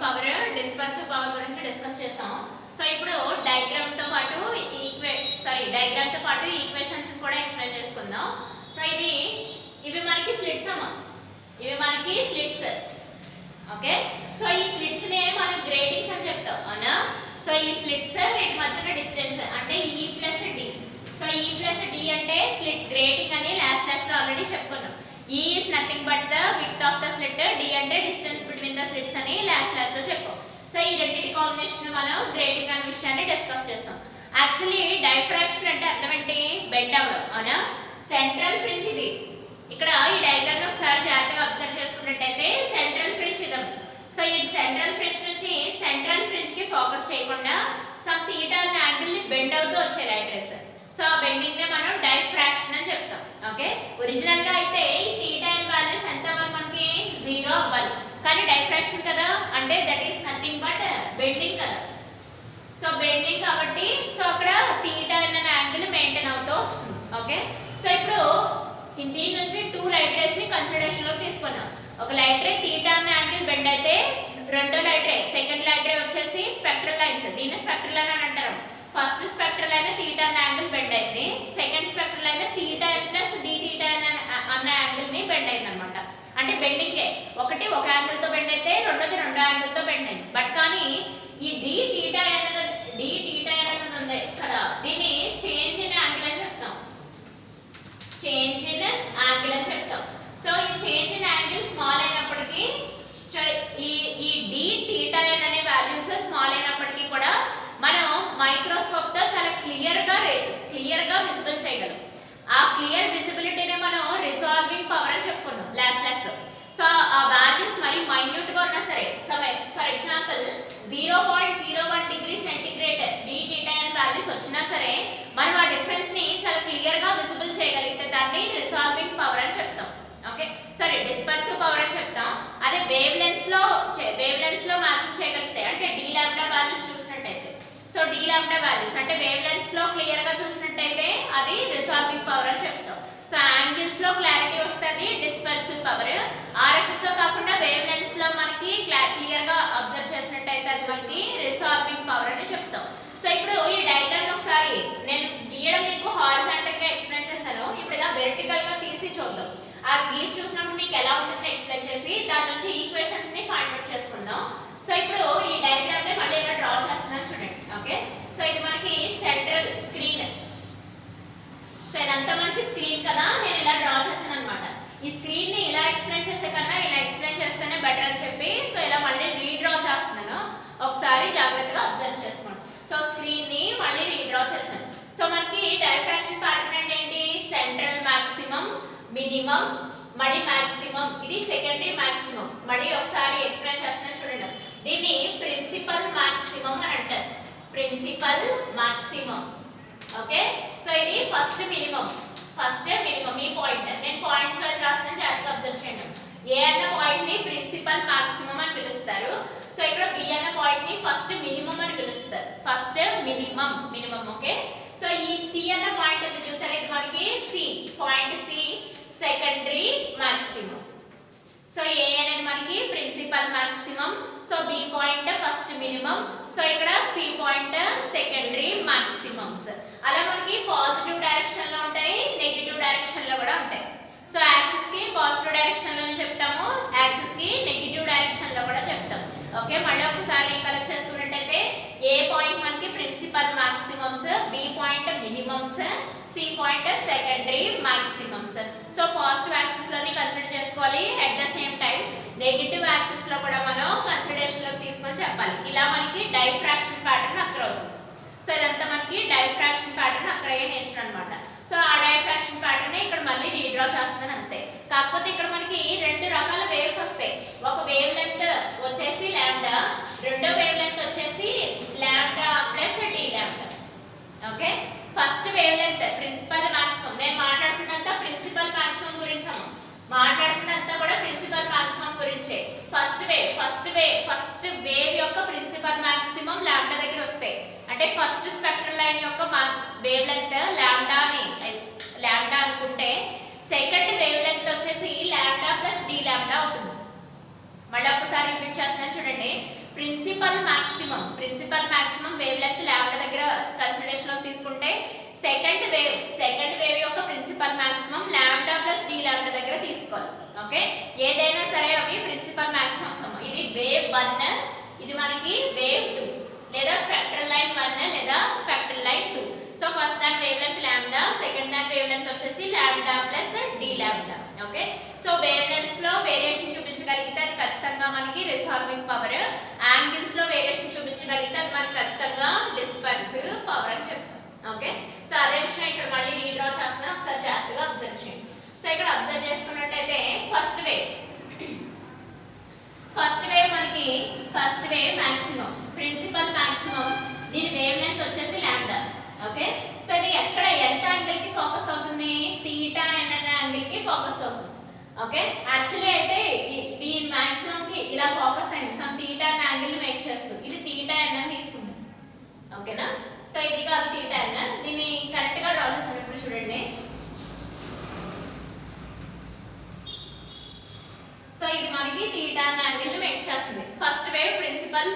Power, dispersive power గురించి discuss చేసాం. So ఇప్పుడు డయాగ్రామ్ తో పాటు ఈక్వేషన్స్ కూడా ఎక్స్ప్లెయిన్ చేసుకుందాం. సో ఇవి మనకి స్లిట్స్ అమ్మ, ఇవి మనకి స్లిట్స్. ఓకే, సో ఈ స్లిట్స్ నే మనం గ్రేటింగ్స్ అని చెప్తాం అవునా. సో ఈ స్లిట్స్ వీటి మధ్యన డిస్టెన్స్ అంటే E plus D. So E plus D అంటే స్లిట్ గ్రేటింగ్ అని లాస్ట్ లో ఆల్రెడీ చెప్పుకున్నాం. E is nothing but the width of the slit, D అంటే distance between the slits అని లాస్ట్ లో చెప్పాం. సో ఈ రెండింటి కాంబినేషన్ మనం గ్రేటింగ్ అనే విషయాన్ని డిస్కస్ చేస్తాం. యాక్చువల్లీ డైఫ్రాక్షన్ అంటే అర్థం ఏంటి? బెండ్ అవ్వడం అవునా. సెంట్రల్ ఫ్రింజ్ ఇది. ఇక్కడ ఈ డయాగ్రామ్ ఒకసారి జాగ్రత్తగా అబ్జర్వ్ చేసుకున్నట్టయితే సెంట్రల్ ఫ్రింజ్ ఇది. సో ఈ సెంట్రల్ ఫ్రింజ్ నుంచి సెంట్రల్ ఫ్రింజ్ కి ఫోకస్ చేయకుండా సమ్ థీటా అనే యాంగిల్ ని బెండ్ అవుతూ వచ్చే లైట్ రేస్. సో ఆ బెండింగ్ నే మనం డైఫ్రాక్షన్ అని చెప్తాం. ఓకే, ఒరిజినల్ గా అయితే ఈ థీటా అండ్ వాల్యూస్ ఎంత అవ్వాలి మనకి? 0 అవ్వాలి. కానీ డైఫ్రాక్షన్ కదా అంటే that is nothing but bending కదా. సో బెండింగ్ కాబట్టి సో అక్కడ థీటా అనే యాంగిల్ మెయింటైన్ అవుతూ వస్తుంది. ఓకే, సో ఇప్పుడు దీని నుంచి 2 లైట్ రేస్ ని కన్సిడరేషన్ లోకి తీసుకున్నాం. ఒక లైట్ రే థీటా అనే యాంగిల్ బెండ్ అయితే రెండో light ray, second light ray వచ్చేసి స్పెక్ట్రల్ లైన్స్. దీన్ని స్పెక్ట్రల్ లైన్ అని అంటారు. ఫస్ట్ స్పెక్ట్రల్ లైన్ థీటా అనే యాంగిల్ బెండ్ అయింది. Second spectral line theta plus d theta అన్న యాంగిల్ ని బెండ్ అయింది అన్నమాట. అంటే బెండింగే ఒకటి ఒక యాంగిల్ తో బెండ్ అయితే రెండోది రెండో యాంగిల్ తో బెండ్ అయింది. బట్ కానీ ఈ d థీటా అనేది ఉంది కదా, దీన్ని చేంజ్ ఇన్ యాంగిల్ అని చెప్తాం. చేంజ్ ఇన్ యాంగిల్ అని చెప్తాం. సో ఈ చేంజ్ ఇన్ యాంగిల్ స్మాల్ అయినప్పటికీ ఈ d థీటా అనే వాల్యూస్ స్మాల్ అయినప్పటికీ కూడా మనం మైక్రోస్కోప్ తో చాలా క్లియర్ గా విజిబుల్ చేయగలం. ఆ క్లియర్ విజిబిలిటీనే మనం రిసాల్వింగ్ పవర్ అని చెప్పుకున్నాం లాస్ట్ లో. సో ఆ వాల్యూస్ మరి మైన్యూట్ గా ఉన్నా సరే, for example 0.01 degree centigrade d theta అనే వాల్యూస్ వచ్చినా సరే మనం ఆ డిఫరెన్స్ ని చాలా క్లియర్ గా విజిబుల్ చేయగలిగితే దాన్ని రిసాల్వింగ్ పవర్ అని చెప్తాం. ఓకే, సారీ డిస్పర్సివ్ పవర్ అని చెప్తాం. అదే వేవ్ లెంగ్త్స్ లో మ్యాచింగ్ చేయగలిగితే అంటే d లాంబ్డా వాల్యూస్ చూసినట్టయితే, సో d లాంబ్డా వాల్యూస్ అంటే వేవ్ లెంగ్త్స్ లో క్లియర్ గా చూసినట్టయితే అది రిసాల్వింగ్ పవర్ అని చెప్తాం. సో యాంగిల్స్ లో క్లారిటీ వస్తుంది డిస్పర్సివ్ పవర్. ఆ రకంగా కాకుండా వేవ్ లెంగ్త్స్ లో మనకి క్లియర్ గా అబ్జర్వ్ చేసినట్టయితే అది మనకి రిసాల్వింగ్ పవర్ అని చెప్తాం. సో ఇప్పుడు ఈ డయాగ్రామ్ ఒకసారి నేను గీయడం మీకు హారిజాంటల్ గా ఎక్స్ప్లెయిన్ చేశాను. ఇప్పుడు ఇలా వెర్టికల్ గా తీసి చూద్దాం. ఆ గీసి చూసినప్పుడు మీకు ఎలా ఉంటుందో ఎక్స్ప్లెయిన్ చేసి దాని నుంచి ఈక్వేషన్స్ ని ఫైండ్ అవుట్ చేసుకుందాం. సో ఇప్పుడు ఈ డయాగ్రామ్ ని మళ్ళీ ఇలా డ్రా చేస్తున్నాను చూడండి. ఓకే, సో ఇది మనకి సెంట్రల్ స్క్రీన్. సో ఇదంతా మనకి స్క్రీన్ కదా, నేను ఇలా డ్రా చేశాను అనమాట. ఈ స్క్రీన్ ని ఇలా ఎక్స్ప్లెయిన్ చేసే కన్నా ఇలా ఎక్స్ప్లెయిన్ చేస్తేనే బెటర్ అని చెప్పి సో ఇలా మళ్ళీ రీడ్రా చేస్తున్నాను. ఒకసారి జాగ్రత్తగా అబ్జర్వ్ చేసుకోండి. సో స్క్రీన్ ని మళ్ళీ రీడ్రా చేశాను. సో మనకి డైఫ్రాక్షన్ ప్యాటర్న్ అంటే ఏంటి? సెంట్రల్ మాక్సిమం, మినిమం, మళ్ళీ మాక్సిమం, ఇది సెకండరీ మాక్సిమం. మళ్ళీ ఒకసారి ఎక్స్ప్లెయిన్ చేస్తున్నాను చూడండి. దీన్ని ప్రిన్సిపల్ మాక్సిమం అని అంటారు. Principal maximum. ఓకే, సో ఇది ఫస్ట్ మినిమం ఈ పాయింట్ నేను పాయింట్స్ వైస్ రాస్తాను, జాగ్రత్తగా అబ్జర్వ్ చేయండి. ఏ అన్న పాయింట్ ని ప్రిన్సిపల్ మాక్సిమం అని పిలుస్తారు. సో ఇక్కడ బి అన్న పాయింట్ ని ఫస్ట్ మినిమం అని పిలుస్తారు. First minimum. ఓకే, సో ఈ సి అన్న పాయింట్ ఉంది చూసారా, ఇది మనకి point C secondary maximum. So A అనేది మనకి principal maximum, so B point first minimum, so ఇక్కడ సి పాయింట్ సెకండరీ మాక్సిమమ్స్. అలా మనకి పాజిటివ్ డైరెక్షన్ లో ఉంటాయి, నెగటివ్ డైరెక్షన్ లో కూడా ఉంటాయి. సో యాక్సిస్ కి పాజిటివ్ డైరెక్షన్ లోనే చెప్తాము, యాక్సిస్ కి నెగటివ్ డైరెక్షన్ లో కూడా చెప్తాం. ఓకే, మళ్ళీ ఒకసారి రీకలెక్ట్ చేసుకున్నట్టయితే ఏ పాయింట్ మనకి principal maximums, B point minimums, C point secondary maximums. So positive axis లోని కన్సిడర్ చేసుకోవాలి. At the same time negative axis లో కూడా మనం కన్సిడరేషన్ లోకి తీసుకొని చెప్పాలి. ఇలా మనకి డైఫ్రాక్షన్ ప్యాటర్న్ అక్కర్ అవుతుంది. సో ఇదంతా మనకి డైఫ్రాక్షన్ ప్యాటర్న్ అక్కర్ అయ్యే నేచర్ అనమాట. సో ఆ డైఫ్రాక్షన్ ప్యాటర్న్ ఇక్కడ మళ్ళీ రీడ్రా చేస్తాను అంతే. కాకపోతే ఇక్కడ మనకి రెండు రకాల వేవ్స్ వస్తాయి. ఒక వేవ్ లెంత్ వచ్చేసి లాంబ్డా, రెండో వేవ్ లెంత్ వచ్చేసి lambda plus d lambda. Okay, first wave length principal maximum, నేను మాట్లాడుతున్నంత ప్రిన్సిపల్ మాక్సిమం గురించి మాట్లాడుతున్నంత కూడా ప్రిన్సిపల్ మాక్సిమం గురించే. ఫస్ట్ వేవ్ యొక్క ప్రిన్సిపల్ మాక్సిమం లాంబ్డా దగ్గర వస్తాయి. అంటే ఫస్ట్ స్పెక్ట్రల్ లైన్ యొక్క వేవ్ లెంత్ లాంబ్డా అనుకుంటే సెకండ్ వేవ్ లెంత్ వచ్చేసి లాంబ్డా ప్లస్ డి లాంబ్డా అవుతుంది. మళ్ళీ ఒకసారి రిపీట్ చేస్తున్నాను చూడండి. Principal maximum wave length lambda దగ్గర కన్సిడరేషన్ లోకి తీసుకుంటే సెకండ్ వేవ్ యొక్క principal maximum lambda plus d lambda దగ్గర తీసుకోవాలి. ఓకే, ఏదైనా సరే అవి ప్రిన్సిపల్ మాక్సిమమ్స్. ఇది వేవ్ 1, ఇది మనకి వేవ్ 2 లేదా స్పెక్ట్రల్ లైన్ 1 లేదా స్పెక్ట్రల్ లైన్ 2. సో ఫస్ట్ దాని వేవ్ లెంత్ లాంబ్డా, సెకండ్ దాని వేవ్ లెంత్ వచ్చేసి lambda plus d lambda. Okay, so wavelengths లో వేరియేషన్ చూపించగలిగితే అది ఖచ్చితంగా మనకి రిసాల్వింగ్ పవర్, యాంగిల్స్ లో వేరియేషన్ చూపించగలిగితే అది మనకి ఖచ్చితంగా డిస్పర్సివ్ పవర్ అని చెప్తాం. ఓకే, సో అదే విషయం ఇక్కడ మళ్ళీ రీడ్రా చేస్తున్నాను, ఒకసారి జాగ్రత్తగా అబ్జర్వ్ చేయండి. సో ఇక్కడ అబ్జర్వ్ చేసుకున్నట్టయితే ఫస్ట్ వేవ్ మనకి first wave maximum, principal maximum, దీని వేవ్ లెంత్ వచ్చేసి లాంబ్డా. ఓకే, సో ఇది ఎక్కడ ఎంత యాంగిల్ కి ఫోకస్ అవుతుంది? థీటా అనే యాంగిల్ కి ఫోకస్ అవుతుంది. ఓకే, యాక్చువల్లీ అయితే ఈ మాక్సిమం కి ఇలా ఫోకస్ అయింది, సమ్ థీటా అనే యాంగిల్ ని మేక్ చేస్తుంది. ఇది థీటా అని తీసుకుంటాం. ఓకేనా, సో ఇది కాదు థీటా అన్న, దీన్ని కరెక్ట్ గా డ్రా చేస్తాను. ఇప్పుడు చూడండి, సో ఇది మనకి థీటా అనే యాంగిల్ ని మేక్ చేస్తుంది. First wave principal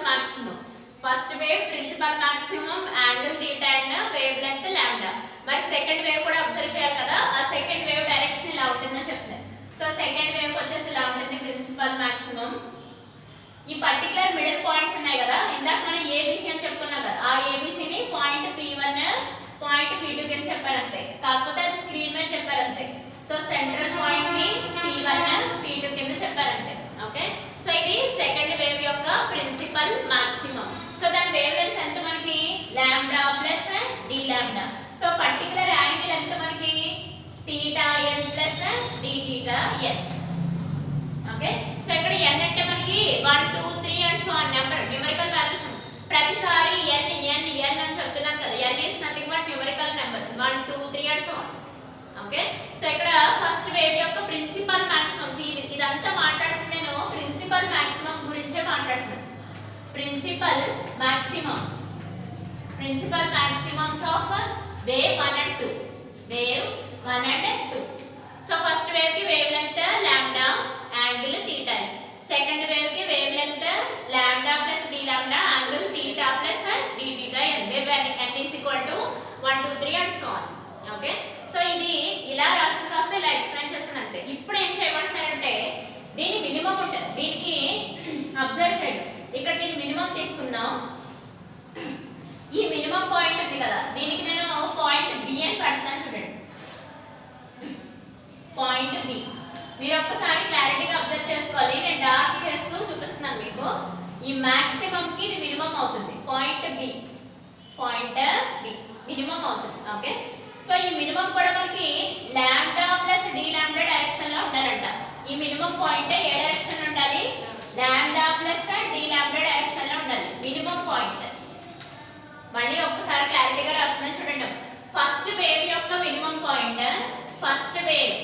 maximum angle theta and wave length lambda. మరి సెకండ్ వేవ్ కూడా అబ్జర్వ్ చేయాలి కదా, ఆ సెకండ్ వేవ్ డైరెక్షన్ ఇలా ఉంటుందని చెప్తుంది. సో సెకండ్ వేవ్ వచ్చేసి ఇలా ఉంటుంది ప్రిన్సిపల్ మాక్సిమం. ఈ పర్టికులర్ మిడిల్ పాయింట్స్ ఉన్నాయి కదా, ఇందాక మనం ఏబిసి అని చెప్పుకున్నాం కదా, ఆ ఏబిసిని పాయింట్ P1 పాయింట్ P2 కింద చెప్పారంతే, కాకపోతే అది స్క్రీన్ మీద చెప్పారంతే. సో సెంట్రల్ పాయింట్ ని P1 P2 కింద చెప్పారంతే. ఓకే, సో ఇది సెకండ్ వేవ్ యొక్క ప్రిన్సిపల్ మాక్సిమం. సో దాని వేవ్ లెంత్ ఎంత మనకి? Lambda plus d lambda. So particular angle ఎంత మనకి? Theta n plus d theta n. Okay, so ఇక్కడ n అంటే మనకి 1 2 3 and so on number numerical values. ప్రతిసారి n అని చెప్తున్నాను కదా, n is nothing but numerical numbers 1 2 3 and so on. Okay, so ఇక్కడ ఫస్ట్ వేవ్ యొక్క ప్రిన్సిపల్ మాక్సిమమ్స్, ఇదంతా మాట్లాడుతున్నా నేను ప్రిన్సిపల్ మాక్సిమం గురించే మాట్లాడుతున్నాను. Principal maximums of wave 1 and 2. Wave 1 and 2. So first wave కి wave length lambda, angle theta. Second wave కి wave length lambda plus d lambda, angle theta plus d theta n. Wave n is equal to 1 2 3 and so on. Okay, so ఇది ఇలా రాసిన కాస్త ఇలా explain చేస్తాను అంతే. ఇప్పుడు ఏం చేయమంటారంటే దీని మినిమం ఉంటుంది, దీనికి అబ్జర్వ్ చేయండి. ఇక్కడ దీని మినిమం తీసుకుందాం. ఈ మినిమం పాయింట్ ఉంది కదా, దీనికి నేను పాయింట్ బి అని పెడతాను చూడండి. పాయింట్ బి మీరు ఒక్కసారి క్లారిటీగా అబ్జర్వ్ చేసుకోవాలి, నేను డార్క్ చేస్తూ చూపిస్తున్నాను మీకు. ఈ మాక్సిమం కి ఇది మినిమం అవుతుంది. పాయింట్ బి మినిమం అవుతుంది. ఓకే, సో ఈ మినిమం కూడా మనకి lambda plus d lambda direction లో ఉండాలంట. ఈ మినిమం పాయింట్ ఏ డైరెక్షన్ ఉండాలి? Lambda plus d lambda direction లో ఉండాలి మినిమం పాయింట్. మళ్ళీ ఒక్కసారి క్లారిటీగా రాస్తున్నాను చూడండి. ఫస్ట్ వేవ్ యొక్క minimum point, first wave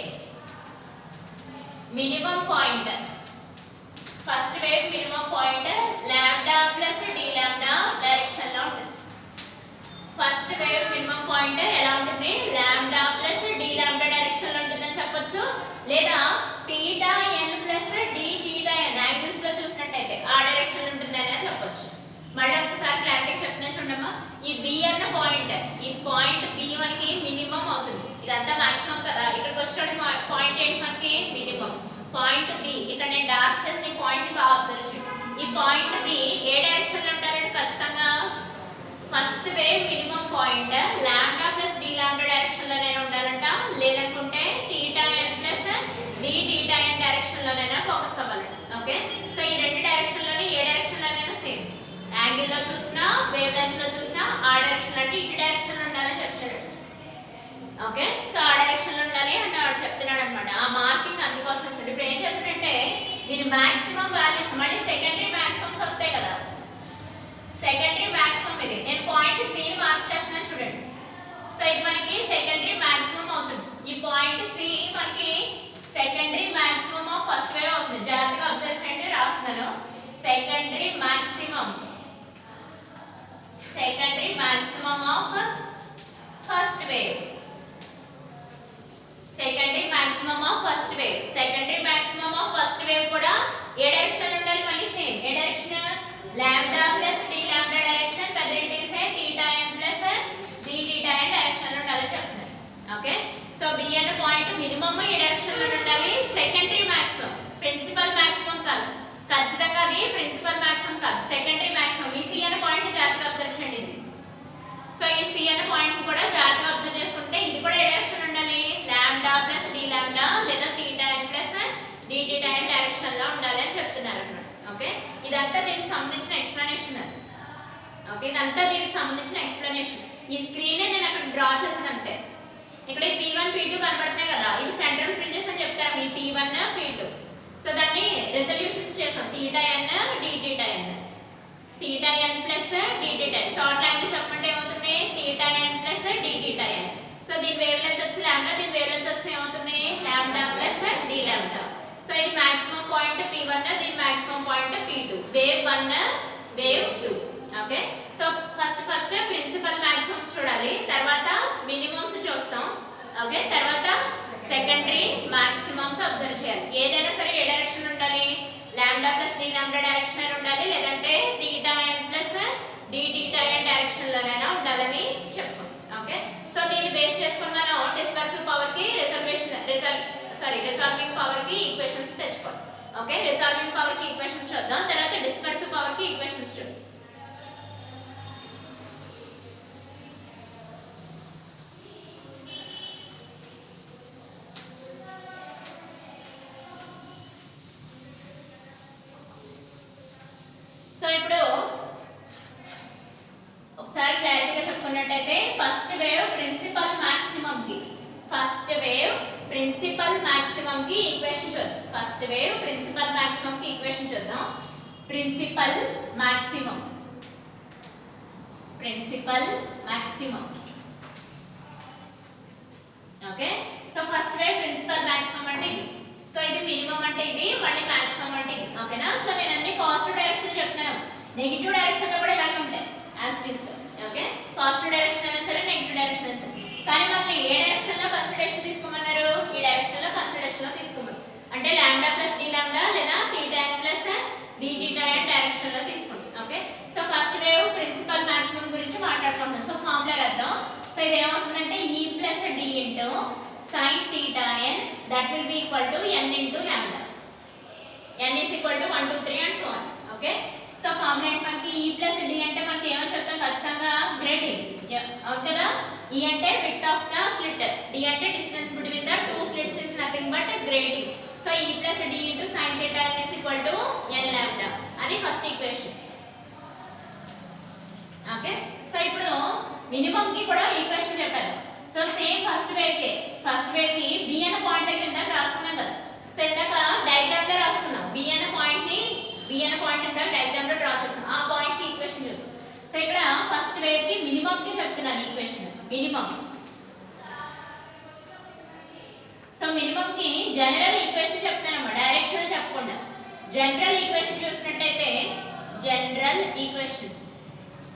minimum point lambda plus d lambda direction లో ఉంటుంది. ఫస్ట్ వేవ్ మినిమం పాయింట్ ఎలా ఉంటుంది? Lambda plus d lambda direction లో ఉంటుందని చెప్పొచ్చు, లేదా theta n plus d theta n angles లో చూసినట్టయితే ఆ డైరెక్షన్ లో ఉంటుందని చెప్పొచ్చు. మళ్ళీ ఒకసారి క్లారిటీ చెప్తున్నా చూడమ్మా. ఈ బి అన్న పాయింట్, ఈ పాయింట్ బి మనకి మినిమం అవుతుంది. ఇదంతా మాక్సిమం కదా, ఇక్కడికి వచ్చిన పాయింట్ ఏంటి మనకి? మినిమం. పాయింట్ బి ఇక్కడ నేను డార్క్ చేసిన ఈ పాయింట్ బాగా అబ్జర్వ్ చేయండి. ఈ పాయింట్ బి ఏ డైరెక్షన్ లో ఉంటారంటే ఖచ్చితంగా first wave minimum point lambda plus d lambda direction లోనే ఉండాలంట, లేదనుకుంటే theta n plus d theta n direction లోనైనా ఫోకస్ అవ్వాలంట. ఓకే, సో ఈ రెండు డైరెక్షన్ లోనే ఏ డైరెక్షన్ లోనైనా సేమ్, యాంగిల్ లో చూసినా వేవ్ లెంత్ లో చూసినా ఆ డైరెక్షన్ అంటే ఇటు డైరెక్షన్ లో ఉండాలని చెప్తాడు. ఓకే, సో ఆ డైరెక్షన్ లో ఉండాలి అని వాడు చెప్తున్నాడు అనమాట. ఆ మార్కింగ్ అందుకోసం వస్తుంది. ఇప్పుడు ఏం చేస్తాడంటే దీని మాక్సిమం వాల్యూస్ మళ్ళీ సెకండరీ మాక్సిమమ్స్ వస్తాయి కదా, సెకండరీ మాక్సిమం ఇది. నేను పాయింట్ సి ని మార్క్ చేస్తున్నాను చూడండి. సో ఇది మనకి సెకండరీ మాక్సిమం అవుతుంది. ఈ పాయింట్ సి మనకి secondary maximum of first wave అవుతుంది. జాగ్రత్తగా అబ్జర్వ్ చేయండి, రాస్తున్నాను. Secondary maximum of first wave, secondary maximum of first wave కూడా ఏ డైరెక్షన్ మినిమమ్ ఈ డైరెక్షన్ లో ఉండాలి, సెకండరీ మాక్సిమం ప్రిన్సిపల్ మాక్సిమం కాదు, ఖచ్చితంగా అది ప్రిన్సిపల్ మాక్సిమం కాదు, సెకండరీ మాక్సిమం. ఈ సి అనే పాయింట్ జాగ్రత్తగా అబ్జర్వ్ చేయండి ఇది. సో ఈ సి అనే పాయింట్ కూడా జాగ్రత్తగా అబ్జర్వ్ చేసుకుంటే ఇది కూడా ఏ డైరెక్షన్ ఉండాలి, లాంబ్డా ప్లస్ డి లాంబ్డా లేదా theta n plus d theta n direction లో ఉండాలి అని చెప్తున్నారు అన్నమాట. ఓకే, ఇదంతా దీనికి సంబంధించిన ఎక్స్ప్లెనేషన్. ఓకే, ఇదంతా దీనికి సంబంధించిన ఎక్స్ప్లెనేషన్. ఈ స్క్రీన్ నేను అక్కడ డ్రా చేశాను అంతే. ఇక్కడ P1 P2 కనబడుతున్నాయి కదా, ఇవి సెంట్రల్ ఫ్రింజెస్ అని చెప్తారు మీ P1 P2. సో దాన్ని రెజల్యూషన్స్ చేసాం, theta n d theta n, theta n plus d theta n. Total angle చెప్పండి ఏమవుతుంది, theta n plus d theta n. So దీని వేవ్ లెంత్ వచ్చి లాంబ్డా, దీని వేవ్ లెంత్ వచ్చి ఏమవుతుంది, lambda plus d lambda. So ఇది మాక్సిమం పాయింట్ P1, దీని maximum point P2, wave 1 wave 2. Okay, so first principal maximums చూడాలి, తర్వాత మినిమమ్స్ చూస్తాం. ఓకే, తర్వాత సెకండరీ మాక్సిమమ్స్ అబ్జర్వ్ చేయాలి. ఏదైనా సరే ఏ డైరెక్షన్ ఉండాలి, lambda plus d lambda direction అయినా ఉండాలి, లేదంటే theta n plus d theta n direction లోనైనా ఉండాలని చెప్పాం. ఓకే, సో దీన్ని బేస్ చేసుకొని మనం డిస్పర్సివ్ పవర్ కి రిజాల్వింగ్ పవర్ కి ఈక్వేషన్స్ తెచ్చుకోవాలి. ఓకే, రిజాల్వింగ్ పవర్ కి ఈక్వేషన్స్ చూద్దాం, తర్వాత డిస్పర్సివ్ పవర్ కి ఈక్వేషన్స్ చూద్దాం. సో ఇప్పుడు ఒకసారి క్లారిటీగా చెప్పుకున్నట్టయితే ఫస్ట్ వేవ్ ప్రిన్సిపల్ మాక్సిమం కి ఈక్వేషన్ చూద్దాం. ఫస్ట్ వేవ్ ప్రిన్సిపల్ మాక్సిమం కి ఈక్వేషన్ చూద్దాం. Principal maximum okay, so first wave principal maximum అంటే ఇది, సో ఇది మినిమం అంటే ఇది, మళ్ళీ మాక్సిమం అంటే ఇది. ఓకేనా, సో నేను అన్ని పాజిటివ్ డైరెక్షన్ చెప్తున్నాను, నెగిటివ్ డైరెక్షన్ లో కూడా ఇలాగే ఉంటాయి as it is. Okay, positive direction అయినా సరే నెగిటివ్ డైరెక్షన్ అయినా సరే, కానీ మళ్ళీ ఏ డైరెక్షన్ లో కన్సిడరేషన్ తీసుకోమన్నారు, ఈ డైరెక్షన్ లో కన్సిడరేషన్ లో తీసుకోమన్నారు. అంటే లాంబ్డా ప్లస్ డి లాంబ్డా లేదా theta n plus d theta n direction లో తీసుకోండి. Okay, so first wave principal maximum గురించి మాట్లాడుకుంటున్నాం. సో ఫార్ములా రాద్దాం. సో ఇది ఏమవుతుందంటే ఈ plus d into sin theta n that will be equal to n into lambda. n is equal to 1 2 3 and so on. Okay, so formula ఏంటి మనకి e plus d అంటే మనకి ఏమో చెప్తాం ఖచ్చితంగా గ్రేడింగ్. అవును కదా, e అంటే width of the slit, d అంటే distance between the two slits is nothing but grading. So e plus d into sin theta n is equal to n lambda అది ఫస్ట్ ఈక్వేషన్. ఓకే, సో ఇప్పుడు minimum కి కూడా equation చెప్పాను. So same first wave కి b అనే point దగ్గర ఇందాక రాసుకున్నాం కదా. సో ఇందాక డయాగ్రామ్ లో రాసుకున్నాం, b అనే పాయింట్ ఇందాక డయాగ్రామ్ లో డ్రా చేసాం, ఆ పాయింట్ కి ఈక్వేషన్ చూద్దాం. సో ఇక్కడ ఫస్ట్ వేవ్ కి మినిమం కి చెప్తున్నాను ఈక్వేషన్, మినిమం. సో మినిమం కి జనరల్ ఈక్వేషన్ చెప్తానమ్మా, డైరెక్షన్ చెప్పకుండా. జనరల్ ఈక్వేషన్ చూసినట్టయితే జనరల్ ఈక్వేషన్,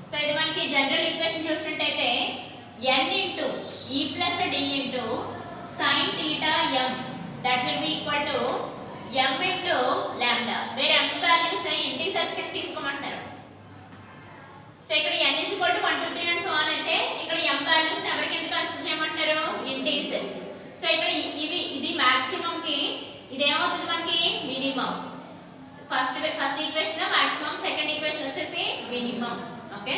సో ఇది మనకి జనరల్ ఈక్వేషన్ చూసినట్టయితే n into e plus d into sin theta m that will be equal to m into lambda, where m values integers కింద తీసుకోమంటున్నారు. So ఇక్కడ n is equal to 1 2 3 and so on అయితే ఇక్కడ m values ని ఎవరి కింద consider చేయమంటున్నారు, integers. So ఇక్కడ ఇది మాక్సిమం కి ఇది ఏమవుతుంది మనకి minimum. First equation maximum, second equation వచ్చేసి minimum. Okay,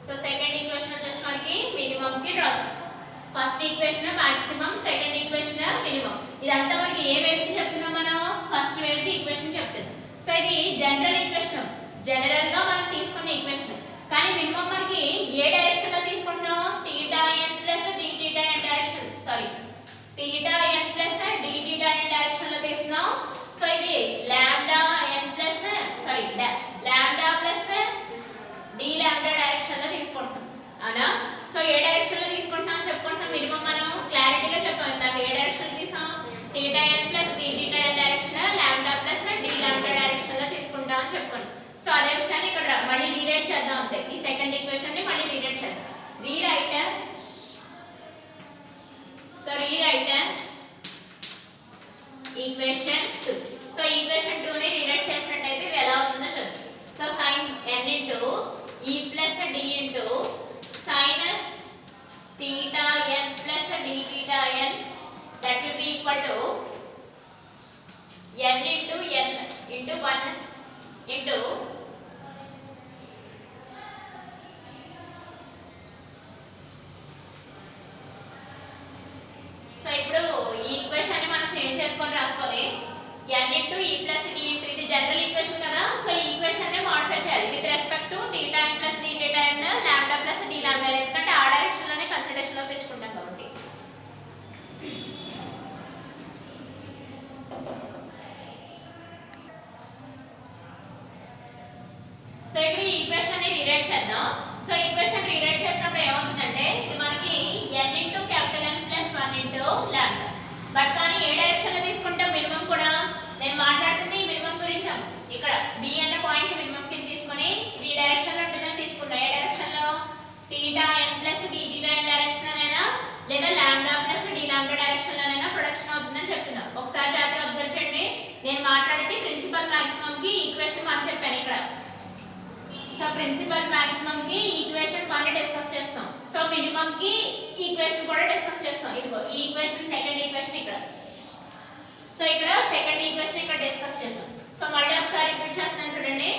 so second equation వచ్చేసి మనకి మినిమం కి డ్రా చేస్తాం. First equation maximum, second equation minimum. ఇదంతా మనకి ఏ వేవ్ కి చెప్తున్నాం మనం, ఫస్ట్ వేవ్ కి ఈక్వేషన్ చెప్తున్నాం. సో ఇది జనరల్ ఈక్వేషన్, జనరల్ గా మనం తీసుకున్న ఈక్వేషన్. కానీ మినిమం మనకి ఏ డైరెక్షన్ లో తీసుకుంటున్నాం, theta n plus d theta n direction, theta n plus d theta n direction లో తీసుకున్నాం. సో ఇది lambda n plus lambda plus d lambda direction లో తీసుకుంటున్నాం, అవునా. సో ఏ డైరెక్షన్ లో తీసుకుంటున్నాం చెప్పుకుంటున్నాం, మినిమం మనం క్లారిటీగా చెప్పాం. దాన్ని ఏ డైరెక్షన్ లో తీసాం, theta n plus d theta n direction, lambda plus d lambda direction లో తీసుకుంటాం అని చెప్పుకున్నాం. సో అదే విషయాన్ని ఇక్కడ మళ్ళీ రీరైట్ చేద్దాం అంతే. ఈ సెకండ్ ఈక్వేషన్ ని మళ్ళీ రీరైట్ చేద్దాం. Rewrite equation 2. సో ఈక్వేషన్ 2 ని రీరైట్ చేసినట్టయితే ఇది ఎలా అవుతుందో చూద్దాం. So sin n into e plus d into sin theta n plus d theta n that will be equal to n into n into 1 into so ఇప్పుడు ఈ equation ని మనం చేంజ్ చేసుకొని రాసుకోవాలి n into e plus d into ఇది general equation కదా so ఈ equation ని మోడిఫై చేయాలి with respect to θ n plus d θ n lambda plus d lambda ఎందుకంటే ఆ డైరెక్షన్ లోనే కన్సిడరేషన్ లో తెచ్చుకుంటాం కాబట్టి సో ఇప్పుడు ఈ ఈక్వేషన్ ని రీరైట్ చేద్దాం సో ఈక్వేషన్ రీరైట్ చేసినప్పుడు ఏమవుతుందంటే ఇది మనకి n into capital N plus 1 into lambda but కానీ ఏ డైరెక్షన్ లో తీసుకుంటాం మినిమం కూడా నేను మాట్లాడుతుంది మినిమం గురించి ఇక్కడ b అనే పాయింట్ మినిమం కింద తీసుకొని ఇది ఈ డైరెక్షన్ లో ఉంటుందని తీసుకున్నా ఏ డైరెక్షన్ లో θ n plus d θ n direction లోనైనా లేదా lambda plus d lambda direction లోనైనా ప్రొడక్షన్ అవుతుందని చెప్తున్నా ఒకసారి జాగ్రత్తగా అబ్జర్వ్ చేయండి నేను మాట్లాడేది ప్రిన్సిపల్ మాక్సిమం కి ఈక్వేషన్ 1 చెప్పాను ఇక్కడ సో ప్రిన్సిపల్ మాక్సిమం కి ఈక్వేషన్ 1 డిస్కస్ చేస్తాం సో మినిమం కి ఈక్వేషన్ కూడా డిస్కస్ చేస్తాం ఇదిగో ఈ ఈక్వేషన్ సెకండ్ ఈక్వేషన్ ఇక్కడ సో ఇక్కడ సెకండ్ ఈక్వేషన్ ఇక్కడ డిస్కస్ చేస్తాం సో మళ్ళీ ఒకసారి రిపీట్ చేస్తున్నాను చూడండి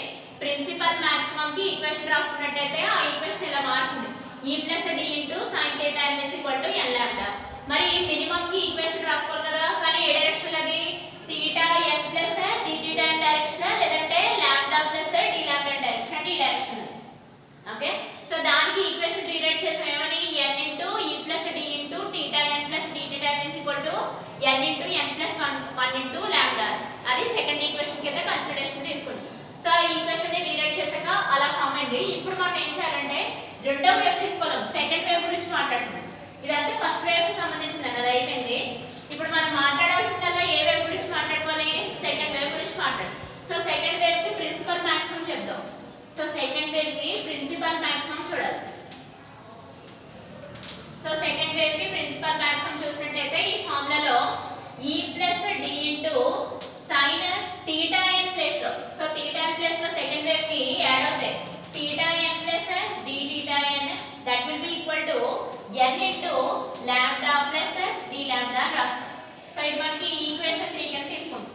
ప్రిన్సిపల్ మాక్సిమం కి ఈక్వేషన్ రాసుకున్నట్లయితే ఆ ఈక్వేషన్ ఇలా మారుతుంది e plus d into sin theta n is equal to n lambda మరి మినిమం కి ఈక్వేషన్ రాసుకోవాలి కదా కానీ ఏ డైరెక్షన్ అది θ n plus d θ n direction లేదంటే lambda plus d lambda direction అంటే ఈ డైరెక్షన్ ఓకే సో దానికి ఈక్వేషన్ రీరైట్ చేసాం ఏమని n into e plus d into θ n plus d θ n is equal to n into n plus 1 into lambda అది second equation కింద consideration తీసుకుంటాం so ఆ equation ని రీరైట్ చేసాక అలా ఫామ్ అయింది ఇప్పుడు మనం ఏం చేయాలంటే రెండో వేవ్ తీసుకోవాలి సెకండ్ వేవ్ గురించి మాట్లాడుతున్నాం ఇదంతా ఫస్ట్ వేవ్ కి సంబంధించింది అది అయిపోయింది ఇప్పుడు మనం మాట్లాడాల్సిందల్లా ఏ వేవ్ గురించి మాట్లాడుకోవాలి సెకండ్ వేవ్ గురించి మాట్లాడు సో సెకండ్ వేవ్ కి ప్రిన్సిపల్ మాక్సిమం చెప్దాం సో సెకండ్ వేవ్ కి ప్రిన్సిపల్ మాక్సిమం చూడాలి సో సెకండ్ వేవ్ కి ప్రిన్సిపల్ మాక్సిమం చూసినట్లయితే ఈ ఫార్ములాలో e plus d into sin θ n place లో సో θ n ప్లేస్ లో సెకండ్ వేవ్ కి యాడ్ అవుతాయి θ n plus d θ n that will be equal to n into lambda plus d lambda రాస్తాం so ఇది మనకి equation 3 కింద తీసుకుంటాం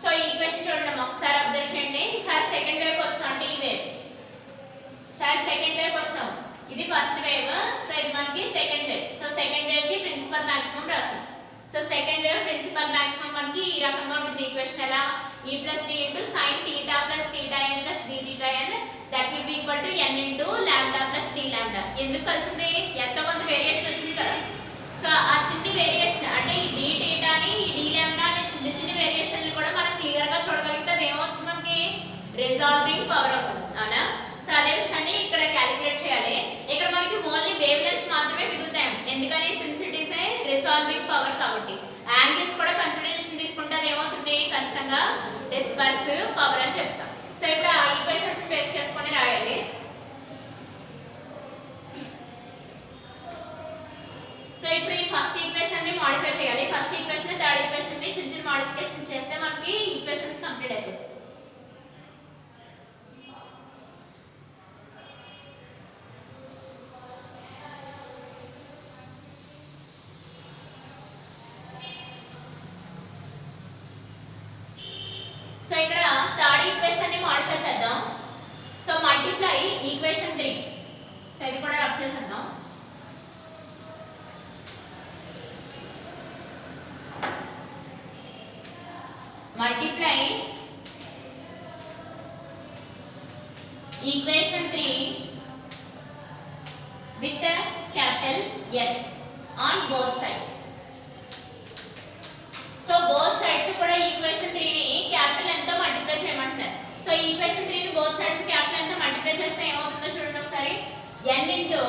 సో ఈ ఈక్వేషన్ చూడండి ఒకసారి అబ్జర్వ్ చేయండి ఈసారి సెకండ్ వేవ్ వచ్చాం అంటే ఈ వేవ్ సార్ సెకండ్ వేవ్ వచ్చాం ఇది ఫస్ట్ వేవ్ సో ఇది మనకి second wave so second wave కి ప్రిన్సిపల్ మాక్సిమం రాస్తాం so second wave principal maximum మనకి ఈ రకంగా ఉంటుంది ఈక్వేషన్ ఎలా e plus d into sin theta plus theta n plus d theta n that will be equal to n into lambda plus d lambda ఎందుకు కలిసింది ఎంతో కొంత వేరియేషన్ వచ్చింది కదా సో ఆ చిన్న వేరియేషన్ అంటే ఈ d theta ని ఈ d lambda అనే చిన్న చిన్న వేరియేషన్లు కూడా మనం క్లియర్ గా చూడగలిగితే అది ఏమవుతుంది మనకి రిజాల్వింగ్ పవర్ అవుతుంది అవునా సో అదే విషయాన్ని ఇక్కడ క్యాలిక్యులేట్ చేయాలి ఇక్కడ మనకి ఓన్లీ వేవ్ లెంగ్త్స్ మాత్రమే మిగులుతాయి ఎందుకని since it is a resolving power కాబట్టి యాంగిల్స్ కూడా కన్సిడరేషన్ తీసుకుంటే అది ఏమవుతుంది ఖచ్చితంగా డిస్పర్సివ్ పవర్ అని చెప్తాం సో ఇప్పుడు ఆ ఈక్వేషన్స్ బేస్ చేసుకొని రాయాలి సో ఇప్పుడు ఈ ఫస్ట్ ఈక్వేషన్ ని మోడిఫై చేయాలి ఫస్ట్ ఈక్వేషన్ థర్డ్ ఈక్వేషన్ ని చిన్న చిన్న మోడిఫికేషన్స్ చేస్తే మనకి ఈక్వేషన్స్ కంప్లీట్ అయిపోతాయి సో ఇక్కడ థర్డ్ ఈక్వేషన్ ని మోడిఫై చేద్దాం సో మల్టిప్లై ఈక్వేషన్ 3 సో ఇది కూడా రబ్ చేసేద్దాం multiply equation 3 with capital N on both sides so both sides కూడా ఈక్వేషన్ 3 ని క్యాపిటల్ n తో మల్టిప్లై చేయమంటున్నారు సో ఈక్వేషన్ 3 ని బోత్ సైడ్స్ క్యాపిటల్ n తో మల్టిప్లై చేస్తే ఏమవుతుందో చూడండి ఒకసారి n into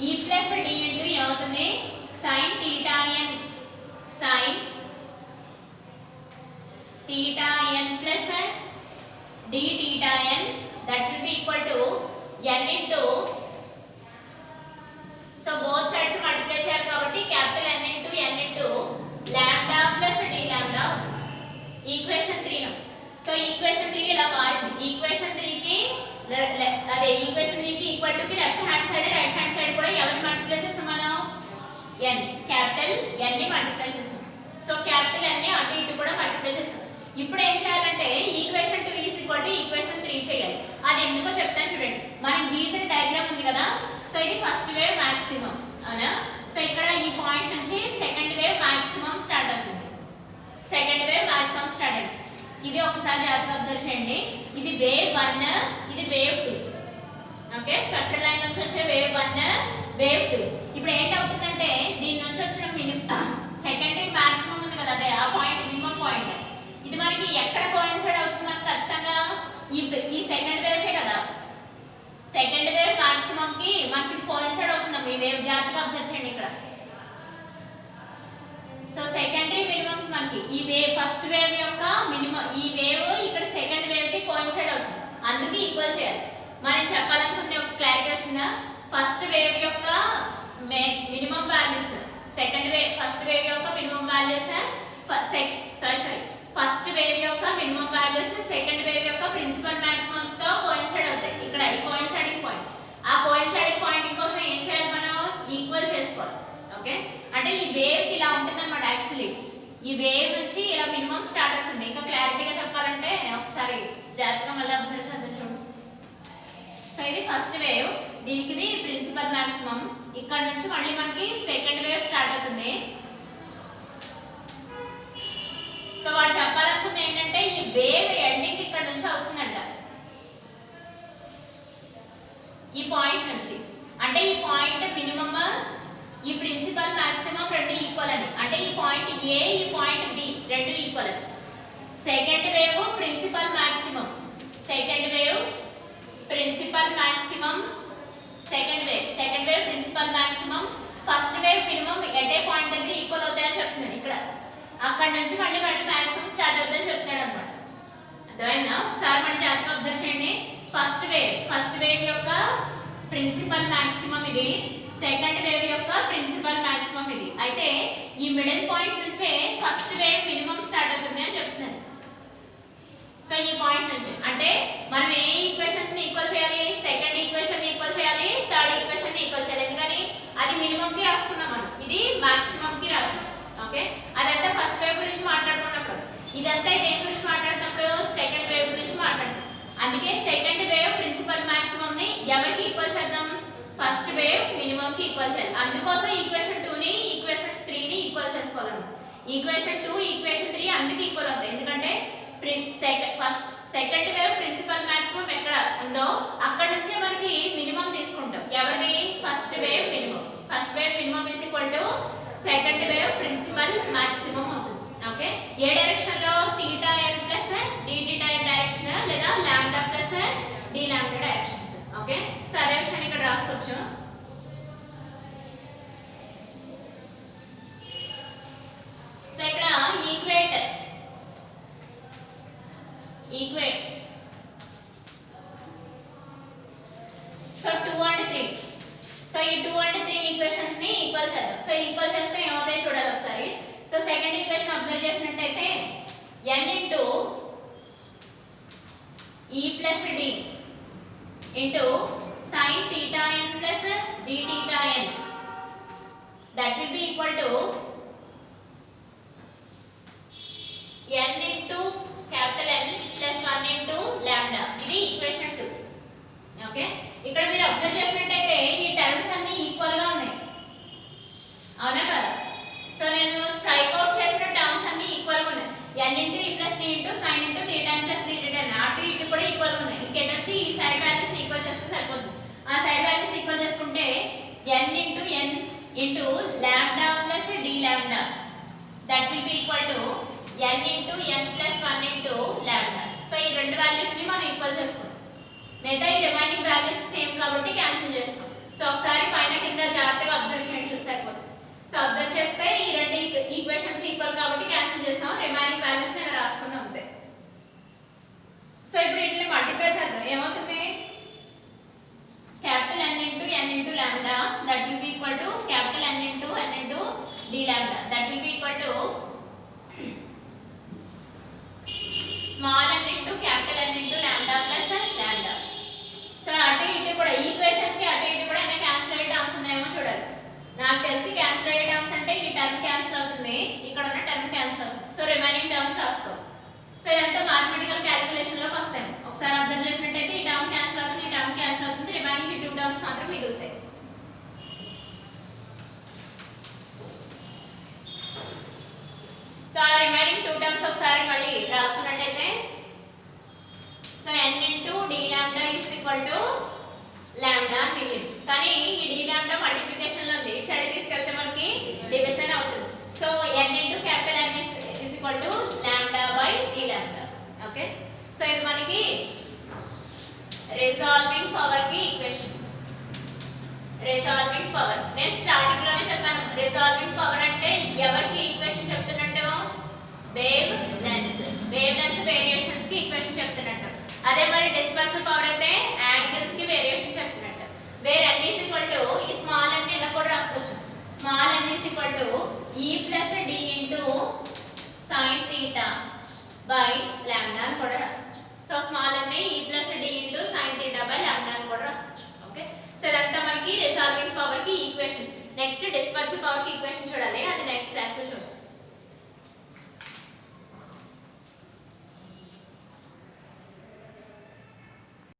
e plus d into ఏమవుతుంది sin theta n sin theta n plus d theta n that will be equal to n into so both sides multiply చేయాలి కాబట్టి capital N into n into lambda plus d lambda equation 3 ను so equation 3 ఇలా మారింది equation 3 కి అదే equation 3 కి equal to కి left hand side right hand side కూడా ఎవరిని మల్టిప్లై చేస్తాం మనం n క్యాపిటల్ n ని మల్టిప్లై చేస్తాం సో క్యాపిటల్ n ని అటు ఇటు కూడా మల్టిప్లై ఇప్పుడు ఏం చేయాలంటే equation 2 is equal to equation 3 చేయాలి. అది ఎందుకో చెప్తాను చూడండి. మనకి గీసిన డయాగ్రామ్ ఉంది కదా, సో ఇది ఫస్ట్ వేవ్ మాక్సిమం అవునా. సో ఇక్కడ ఈ పాయింట్ నుంచి సెకండ్ వేవ్ మాక్సిమం స్టార్ట్ అవుతుంది. సెకండ్ వేవ్ మాక్సిమం స్టార్ట్ అయింది. ఇది ఒకసారి జాగ్రత్తగా అబ్జర్వ్ చేయండి. ఇది వేవ్ 1, ఇది వేవ్ 2. ఓకే, స్పెక్ట్రల్ లైన్ నుంచి వచ్చే వేవ్ 1, వేవ్ 2. ఇప్పుడు ఏంటవుతుందంటే దీని నుంచి వచ్చిన సెకండరీ మాక్సిమం ఉంది కదా, అదే ఆ పాయింట్ మినిమం పాయింట్. ఇది మనకి ఎక్కడ కోయిన్సైడ్ అవుతుంది మనకి ఖచ్చితంగా ఈ సెకండ్ వేవ్కే కదా. సెకండ్ వేవ్ మాక్సిమం కి మనకి కోయిన్సైడ్ అవుతుంది ఈ వేవ్. జాగ్రత్తగా అబ్జర్వ్ చేయండి ఇక్కడ. సో సెకండరీ మినిమమ్స్ మనకి ఈ వేవ్ ఫస్ట్ వేవ్ యొక్క మినిమం, ఈ వేవ్ ఇక్కడ సెకండ్ వేవ్ కి కోయిన్సైడ్ అవుతుంది, అందుకే ఈక్వల్ చేయాలి. మనం చెప్పాలనుకుంటే ఒక క్లారిటీ వచ్చిందా? ఫస్ట్ వేవ్ యొక్క minimum values second wave, first wave యొక్క మినిమం వాల్యూస్ ఫస్ట్ వేవ్ యొక్క మినిమం వాల్యూస్ సెకండ్ వేవ్ యొక్క ప్రిన్సిపల్ మాక్సిమమ్స్ తో కోయిన్సైడ్ అవుతాయి. ఇక్కడ ఈ కోయిన్సైడింగ్ పాయింట్, ఆ కోయిన్సైడింగ్ పాయింట్ కోసం ఏం చేయాలి మనం? ఈక్వల్ చేసుకోవాలి. ఓకే, అంటే ఈ వేవ్ కి ఇలా ఉంటుందన్నమాట. యాక్చువల్లీ ఈ వేవ్ నుంచి ఇలా మినిమం స్టార్ట్ అవుతుంది. ఇంకా క్లారిటీగా చెప్పాలంటే ఒకసారి జాగ్రత్తగా మళ్ళీ అబ్జర్వ్ చేద్దాం చూడండి. సో ఇది ఫస్ట్ వేవ్, దీనికి ఇది ప్రిన్సిపల్ మాక్సిమం. ఇక్కడ నుంచి మళ్ళీ మనకి సెకండ్ వేవ్ స్టార్ట్ అవుతుంది. సో వాడు చెప్పాలనుకుంది ఏంటంటే ఈ వేవ్ ఎండింగ్ ఇక్కడ నుంచి అవుతుందంట, ఈ పాయింట్ నుంచి. అంటే ఈ పాయింట్ మినిమం, ఈ ప్రిన్సిపల్ మాక్సిమం రెండు ఈక్వల్ అని. అంటే ఈ పాయింట్ ఏ, ఈ పాయింట్ బి రెండు ఈక్వల్ అని. Second wave principal maximum, second wave principal maximum, second wave principal maximum, first wave minimum at a point దగ్గర ఈక్వల్ అవుతాయని చెప్తున్నాడు ఇక్కడ. అక్కడ నుంచి మళ్ళీ మాక్సిమం స్టార్ట్ అవుతుందని చెప్తున్నాడు అనమాట. అర్థమైందా? ఒకసారి మళ్ళీ జాగ్రత్తగా అబ్జర్వ్ చేయండి. ఫస్ట్ వేవ్ యొక్క ప్రిన్సిపల్ మాక్సిమం ఇది, సెకండ్ వేవ్ యొక్క ప్రిన్సిపల్ మాక్సిమం ఇది. అయితే ఈ మిడిల్ పాయింట్ నుంచే ఫస్ట్ వేవ్ మినిమం స్టార్ట్ అవుతుంది అని చెప్తున్నాను. సో ఈ పాయింట్ నుంచి అంటే మనం ఏ ఈక్వేషన్స్ ని ఈక్వల్ చేయాలి? సెకండ్ ఈక్వేషన్ ని ఈక్వల్ చేయాలి, థర్డ్ ఈక్వేషన్ ని ఈక్వల్ చేయాలి. ఎందుకని? అది మినిమం కి రాసుకున్నాం మనం, ఇది మాక్సిమం కి రాసుకున్నాం. ఓకే, అదంతా ఫస్ట్ వేవ్ గురించి మాట్లాడుకున్నప్పుడు, ఇదంతా దేని గురించి మాట్లాడుతున్నప్పుడు? సెకండ్ వేవ్ గురించి మాట్లాడుతాం. అందుకే సెకండ్ వేవ్ ప్రిన్సిపల్ మాక్సిమం ని ఎవరికి ఈక్వల్ చేద్దాం? ఫస్ట్ వేవ్ మినిమం కి ఈక్వల్ చేయాలి. అందుకోసం ఈక్వేషన్ 2 ని ఈక్వేషన్ 3 ని ఈక్వల్ చేసుకోవాలన్నమాట. ఈక్వేషన్ 2 ఈక్వేషన్ 3 అందుకే ఈక్వల్ అవుతాయి. ఎందుకంటే సెకండ్ వేవ్ ప్రిన్సిపల్ మాక్సిమం ఎక్కడ ఉందో అక్కడ నుంచే మనకి మినిమం తీసుకుంటాం. ఎవరిది? First wave minimum. First wave minimum is equal to second wave principal maximum అవుతుంది. ఓకే, ఏ డైరెక్షన్ లో? θn ప్లస్ dθn డైరెక్షన్ లేదా lambda plus d lambda directions. Okay, so అదే విషయాన్ని ఇక్కడ రాసుకోవచ్చు. సో ఇక్కడ ఈక్వేట్ సో 2 and 3. సో ఈ 2 and 3 ఈక్వేషన్స్ ని ఈక్వల్ చేద్దాం. సో ఈక్వల్ చేస్తే ఏమవుతాయి చూడాలి ఒకసారి. సో సెకండ్ ఈక్వేషన్ అబ్జర్వ్ చేసినట్టయితే n into e plus d into sin theta n plus d theta n that will be equal to n into capital N plus 1 into lambda. ఇది equation 2. Okay, ఇక్కడ మీరు observe చేసినట్టయితే ఈ terms అన్ని equal గా ఉన్నాయి, అవునా కదా? సో నేను స్ట్రైక్ అవుట్ చేసిన టర్మ్స్ అన్ని ఈక్వల్ గా ఉన్నాయి. n into e plus d into sin into theta n plus d theta n అటు ఇటు కూడా ఈక్వల్ గా ఉన్నాయి. ఇంకెట్ వచ్చి ఈ సైడ్ వాల్యూస్ ఈక్వల్ చేస్తే సరిపోతుంది. ఆ సైడ్ వాల్యూస్ ఈక్వల్ చేసుకుంటే n into lambda plus d lambda that will be equal to n into n plus 1 into lambda. So ఈ రెండు వాల్యూస్ ని మనం ఈక్వల్ చేసుకుంటాం. మిగతా ఈ రిమైనింగ్ వాల్యూస్ సేమ్ కాబట్టి క్యాన్సిల్ చేస్తాం. సో ఒకసారి పైన కింద జాగ్రత్తగా అబ్జర్వ్ చేయండి సరిపోతుంది. సో అబ్జర్వ్ చేస్తే ఈ రెండు ఈక్వేషన్స్ ఈక్వల్ కాబట్టి క్యాన్సిల్ చేస్తాం. రిమైనింగ్ వాల్యూస్ నేను రాసుకున్నాం అంతే. సో ఇప్పుడు వీటిని మల్టిప్లై చేద్దాం. ఏమవుతుంది? Capital N into lambda that will be equal to capital N into d lambda that will be equal to small n into capital N into lambda plus lambda. So అటు ఇటు కూడా equation కి అటు ఇటు కూడా ఏమైనా క్యాన్సిల్ అయ్యే terms ఉన్నాయేమో చూడాలి. నాకు తెలిసి క్యాన్సిల్ అయ్యే టర్మ్స్ అంటే ఈ టర్మ్ క్యాన్సిల్ అవుతుంది, ఇక్కడ ఉన్న టర్మ్ క్యాన్సిల్ అవుతుంది. సో రిమైనింగ్ టర్మ్స్ రాసుకో. సో ఈక్వేషన్ లోకి వస్తాయి. ఒకసారి అబ్జర్వ్ చేసినట్టయితే ఈ టర్మ్ క్యాన్సిల్ అవుతుంది, ఈ టర్మ్ క్యాన్సిల్ అవుతుంది, రిమైనింగ్ ఈ 2 టర్మ్స్ మాత్రం మిగులుతాయి. సో ఆ రిమైనింగ్ 2 టర్మ్స్ ఒకసారి మళ్ళీ రాసుకున్నట్టయితే so n into d lambda is equal to lambda మిగిలింది. కానీ ఈ d lambda మల్టిప్లికేషన్ లో ఉంది, ఇటు సైడ్ తీసుకెళ్తే మనకి డివిజన్ అవుతుంది. So n into capital N is equal to lambda by d lambda. Okay, so ఇది మనకి రిజాల్వింగ్ పవర్ కి ఈక్వేషన్. రిజాల్వింగ్ పవర్ నేను స్టార్టింగ్ లోనే చెప్పాను, రిజాల్వింగ్ పవర్ అంటే ఎవరికి ఈక్వేషన్ చెప్తున్నట్టు, వేవ్ లెన్స్ వేరియేషన్స్ కి ఈక్వేషన్ చెప్తున్నట్టు. అదే మరి డిస్పర్సివ్ పవర్ అయితే యాంగిల్స్ కి వేరియేషన్ చెప్తున్నట్టు. Where n is equal to ఈ స్మాల్ n ఇలా కూడా రాసుకోవచ్చు. Small n is equal to e plus d into sin theta by lambda అని కూడా రాసుకోవచ్చు. So small n e plus d into sin theta by lambda అని కూడా రాసుకోవచ్చు. ఓకే, సో ఇదంతా మనకి రిజాల్వింగ్ పవర్ కి ఈక్వేషన్. నెక్స్ట్ డిస్పర్సివ్ పవర్ కి